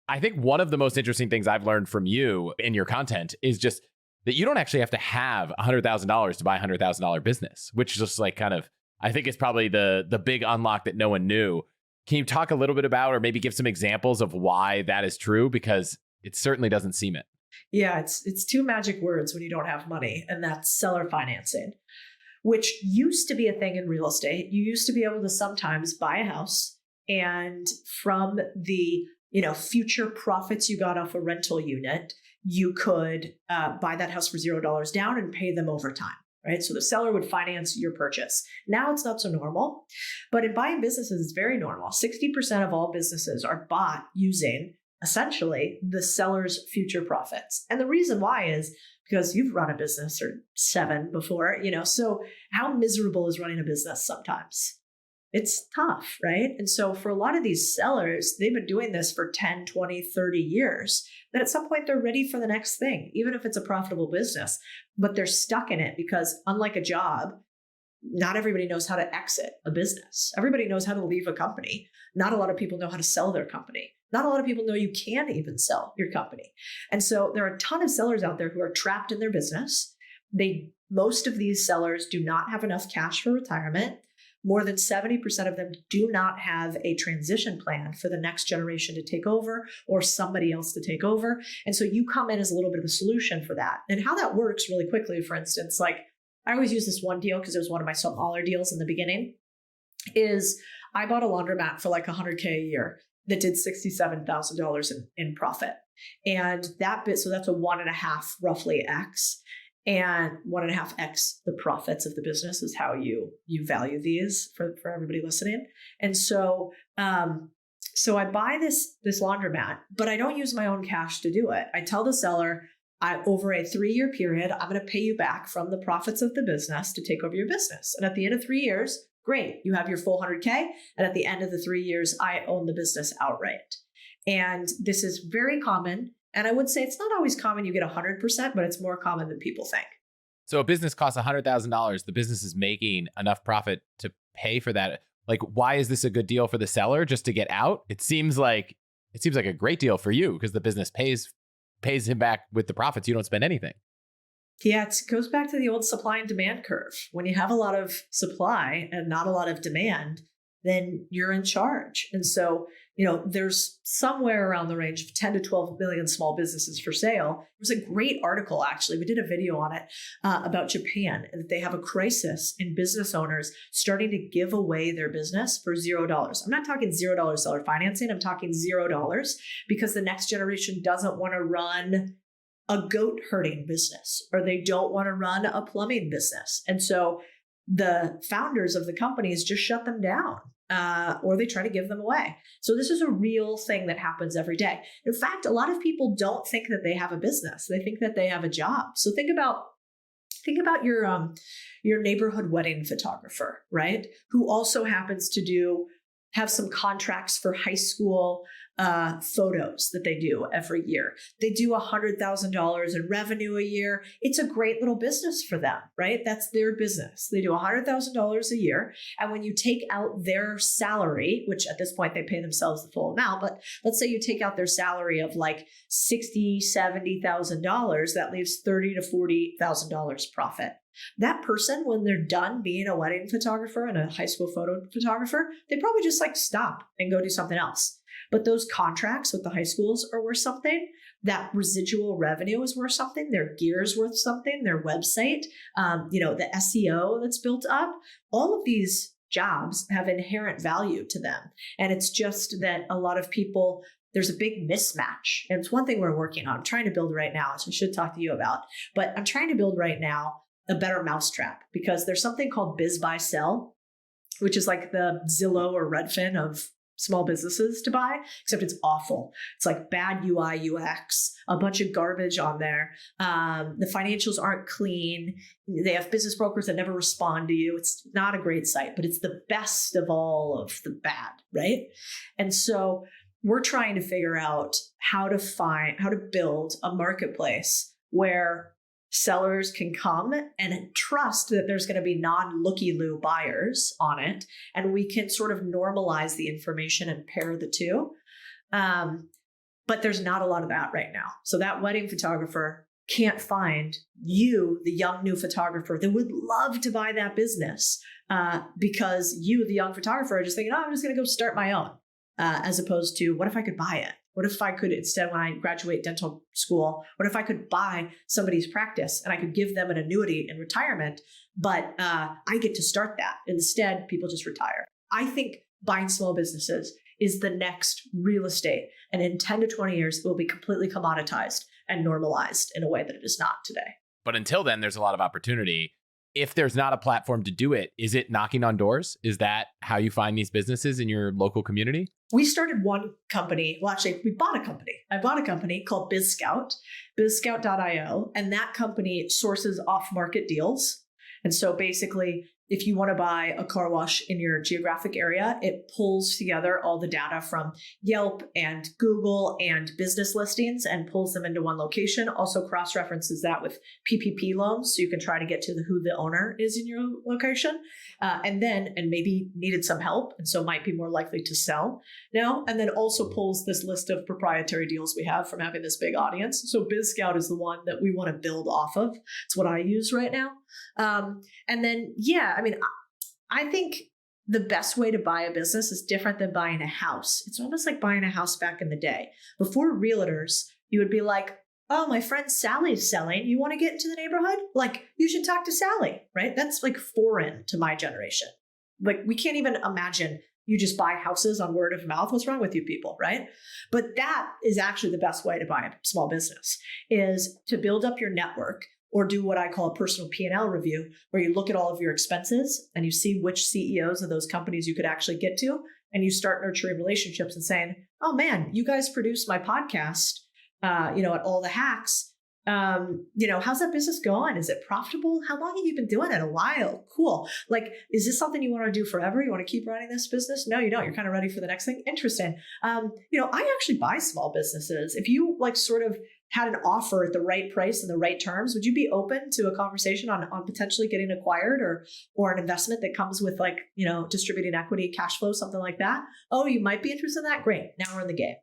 I think one of the most interesting things I've learned from you in your content is just that you don't actually have to have $100,000 to buy a $100,000 business, which is just like kind of, I think it's probably the big unlock that no one knew. Can you talk a little bit about, or maybe give some examples of why that is true? Because it certainly doesn't seem it. Yeah, it's two magic words when you don't have money, and that's seller financing, which used to be a thing in real estate. You used to be able to sometimes buy a house, and from the future profits you got off a rental unit, you could buy that house for $0 down and pay them over time. Right? So the seller would finance your purchase. Now it's not so normal, but in buying businesses, it's very normal. 60% of all businesses are bought using essentially the seller's future profits. And the reason why is because you've run a business or 7 before, so how miserable is running a business sometimes? It's tough, right? And so for a lot of these sellers, they've been doing this for 10, 20, 30 years, that at some point they're ready for the next thing, even if it's a profitable business, but they're stuck in it because unlike a job, not everybody knows how to exit a business. Everybody knows how to leave a company. Not a lot of people know how to sell their company. Not a lot of people know you can even sell your company. And so there are a ton of sellers out there who are trapped in their business. Most of these sellers do not have enough cash for retirement. More than 70% of them do not have a transition plan for the next generation to take over or somebody else to take over. And so you come in as a little bit of a solution for that. And how that works really quickly, for instance, like I always use this one deal because it was one of my smaller deals in the beginning, is I bought a laundromat for like $100K a year that did $67,000 in profit. And so that's a 1.5 roughly X. And 1.5x the profits of the business is how you value these for everybody listening. And so I buy this laundromat, but I don't use my own cash to do it. I tell the seller, over a 3-year period, I'm going to pay you back from the profits of the business to take over your business. And at the end of 3 years, great, you have your full 100K. And at the end of the 3 years, I own the business outright. And this is very common. And I would say it's not always common you get 100%, but it's more common than people think. So a business costs $100,000. The business is making enough profit to pay for that. Like, why is this a good deal for the seller just to get out? It seems like a great deal for you because the business pays him back with the profits. You don't spend anything. Yeah, it goes back to the old supply and demand curve. When you have a lot of supply and not a lot of demand, then you're in charge. And so, there's somewhere around the range of 10 to 12 million small businesses for sale. There's a great article, actually. We did a video on it about Japan, that they have a crisis in business owners starting to give away their business for $0. I'm not talking $0 seller financing. I'm talking $0 because the next generation doesn't want to run a goat herding business, or they don't want to run a plumbing business. And so the founders of the companies just shut them down, or they try to give them away. So this is a real thing that happens every day. In fact, a lot of people don't think that they have a business. They think that they have a job. So think about your neighborhood wedding photographer, right? Who also happens to have some contracts for high school photos that they do every year. They do $100,000 in revenue a year. It's a great little business for them, right? That's their business. They do $100,000 a year. And when you take out their salary, which at this point they pay themselves the full amount, but let's say you take out their salary of like $60,000, $70,000, that leaves $30,000 to $40,000 profit. That person, when they're done being a wedding photographer and a high school photo photographer, they probably just stop and go do something else. But those contracts with the high schools are worth something. That residual revenue is worth something. Their gear is worth something. Their website, the SEO that's built up. All of these jobs have inherent value to them. And it's just that a lot of people, there's a big mismatch. And it's one thing we're working on. I'm trying to build right now, which I should talk to you about. But I'm trying to build right now a better mousetrap, because there's something called Biz Buy Sell, which is like the Zillow or Redfin of small businesses to buy, except it's awful. It's like bad UI, UX, a bunch of garbage on there. The financials aren't clean. They have business brokers that never respond to you. It's not a great site, but it's the best of all of the bad, right? And so we're trying to figure out how to build a marketplace where sellers can come and trust that there's going to be non-looky-loo buyers on it, and we can sort of normalize the information and pair the two. But there's not a lot of that right now. So that wedding photographer can't find you, the young new photographer that would love to buy that business because you, the young photographer, are just thinking, oh, I'm just going to go start my own, as opposed to what if I could buy it? What if I could, instead, when I graduate dental school, what if I could buy somebody's practice and I could give them an annuity in retirement, but I get to start that. Instead, people just retire. I think buying small businesses is the next real estate. And in 10 to 20 years, it will be completely commoditized and normalized in a way that it is not today. But until then, there's a lot of opportunity. If there's not a platform to do it, is it knocking on doors? Is that how you find these businesses in your local community? We started one company. Well, actually, we bought a company. I bought a company called BizScout, bizscout.io, and that company sources off-market deals. And so basically, if you want to buy a car wash in your geographic area, it pulls together all the data from Yelp and Google and business listings and pulls them into one location. Also cross-references that with PPP loans, so you can try to get to who the owner is in your location. And maybe needed some help, and so might be more likely to sell now. And then also pulls this list of proprietary deals we have from having this big audience. So BizScout is the one that we want to build off of. It's what I use right now. I think the best way to buy a business is different than buying a house. It's almost like buying a house back in the day. Before realtors, you would be like, oh, my friend Sally's selling. You want to get into the neighborhood? Like, you should talk to Sally, right? That's like foreign to my generation. Like, we can't even imagine you just buy houses on word of mouth. What's wrong with you people, right? But that is actually the best way to buy a small business, is to build up your network, or do what I call a personal P&L review, where you look at all of your expenses and you see which CEOs of those companies you could actually get to. And you start nurturing relationships and saying, oh man, you guys produce my podcast, at All the Hacks. How's that business going? Is it profitable? How long have you been doing it? A while. Cool. Like, is this something you want to do forever? You want to keep running this business? No, you don't. You're kind of ready for the next thing. Interesting. I actually buy small businesses. If you sort of had an offer at the right price and the right terms, would you be open to a conversation on potentially getting acquired or an investment that comes with distributing equity, cash flow, something like that? Oh, you might be interested in that? Great. Now we're in the game.